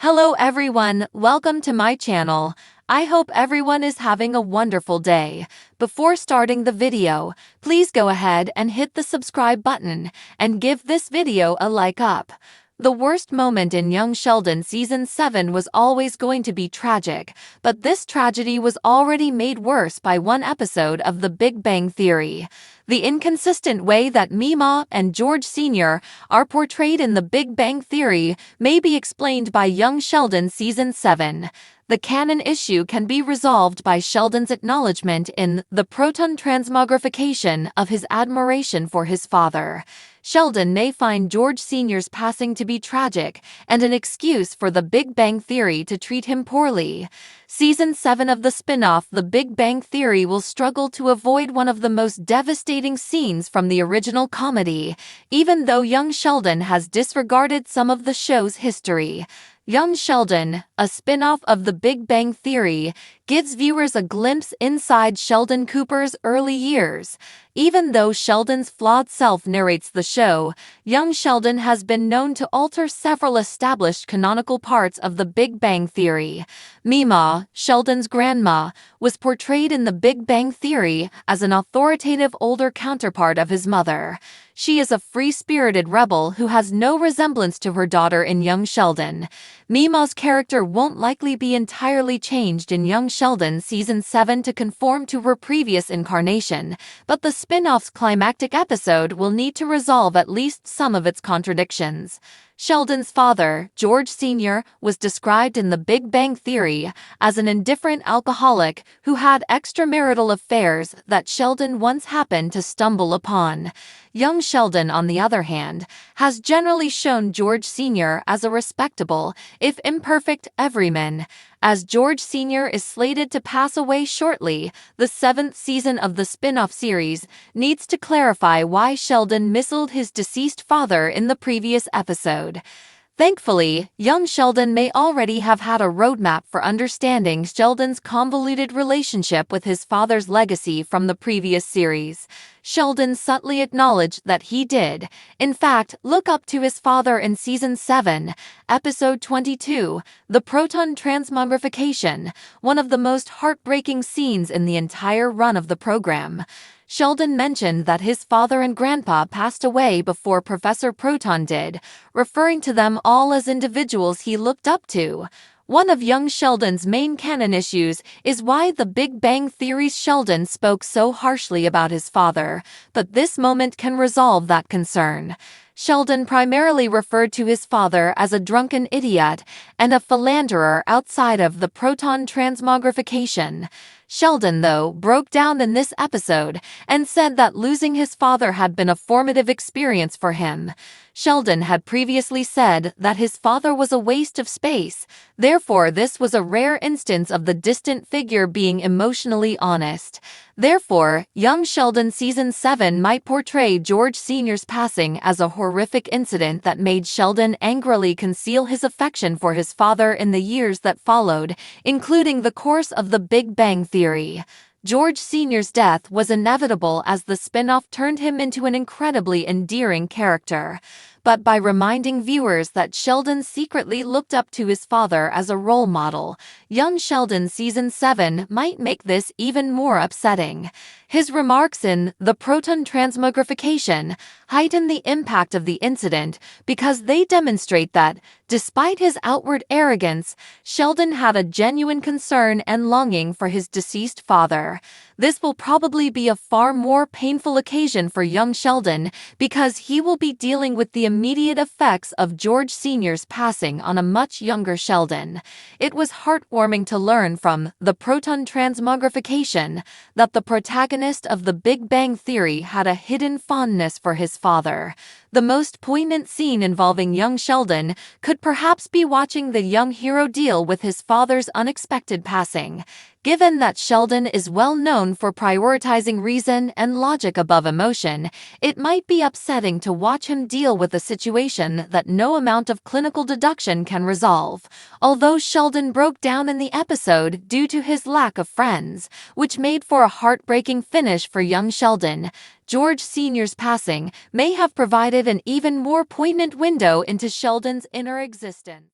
Hello everyone, welcome to my channel. I hope everyone is having a wonderful day. Before starting the video, please go ahead and hit the subscribe button and give this video a like up. The worst moment in Young Sheldon Season 7 was always going to be tragic, but this tragedy was already made worse by one episode of The Big Bang Theory. The inconsistent way that Mima and George Sr. are portrayed in The Big Bang Theory may be explained by Young Sheldon Season 7. The canon issue can be resolved by Sheldon's acknowledgement in the proton transmogrification of his admiration for his father. Sheldon may find George Sr.'s passing to be tragic and an excuse for The Big Bang Theory to treat him poorly. Season 7 of the spin-off The Big Bang Theory will struggle to avoid one of the most devastating scenes from the original comedy, even though Young Sheldon has disregarded some of the show's history. Young Sheldon, a spin-off of The Big Bang Theory, gives viewers a glimpse inside Sheldon Cooper's early years. Even though Sheldon's flawed self narrates the show, Young Sheldon has been known to alter several established canonical parts of The Big Bang Theory. Mima, Sheldon's grandma, was portrayed in The Big Bang Theory as an authoritative older counterpart of his mother. She is a free-spirited rebel who has no resemblance to her daughter in Young Sheldon. Mima's character won't likely be entirely changed in Young Sheldon Season 7 to conform to her previous incarnation, but the spin-off's climactic episode will need to resolve at least some of its contradictions. Sheldon's father, George Sr., was described in The Big Bang Theory as an indifferent alcoholic who had extramarital affairs that Sheldon once happened to stumble upon. Young Sheldon, on the other hand, has generally shown George Sr. as a respectable, if imperfect, everyman. As George Sr. is slated to pass away shortly, the 7th season of the spin-off series needs to clarify why Sheldon missiled his deceased father in the previous episode. Thankfully, Young Sheldon may already have had a roadmap for understanding Sheldon's convoluted relationship with his father's legacy from the previous series. Sheldon subtly acknowledged that he did, in fact, look up to his father in Season 7, Episode 22, The Proton Transmogrification, one of the most heartbreaking scenes in the entire run of the program. Sheldon mentioned that his father and grandpa passed away before Professor Proton did, referring to them all as individuals he looked up to. One of Young Sheldon's main canon issues is why The Big Bang Theory's Sheldon spoke so harshly about his father, but this moment can resolve that concern. Sheldon primarily referred to his father as a drunken idiot and a philanderer outside of the proton transmogrification. Sheldon, though, broke down in this episode and said that losing his father had been a formative experience for him. Sheldon had previously said that his father was a waste of space, therefore this was a rare instance of the distant figure being emotionally honest. Therefore, Young Sheldon Season 7 might portray George Sr.'s passing as a horrific incident that made Sheldon angrily conceal his affection for his father in the years that followed, including the course of The Big Bang Theory. George Sr.'s death was inevitable as the spin-off turned him into an incredibly endearing character. But by reminding viewers that Sheldon secretly looked up to his father as a role model, Young Sheldon Season 7 might make this even more upsetting. His remarks in The Proton Transmogrification heighten the impact of the incident because they demonstrate that, despite his outward arrogance, Sheldon had a genuine concern and longing for his deceased father. This will probably be a far more painful occasion for Young Sheldon because he will be dealing with the immediate effects of George Sr.'s passing on a much younger Sheldon. It was heartwarming to learn from The Proton Transmogrification that the protagonist of The Big Bang Theory had a hidden fondness for his father. The most poignant scene involving Young Sheldon could perhaps be watching the young hero deal with his father's unexpected passing. Given that Sheldon is well known for prioritizing reason and logic above emotion, it might be upsetting to watch him deal with a situation that no amount of clinical deduction can resolve. Although Sheldon broke down in the episode due to his lack of friends, which made for a heartbreaking finish for Young Sheldon, George Sr.'s passing may have provided an even more poignant window into Sheldon's inner existence.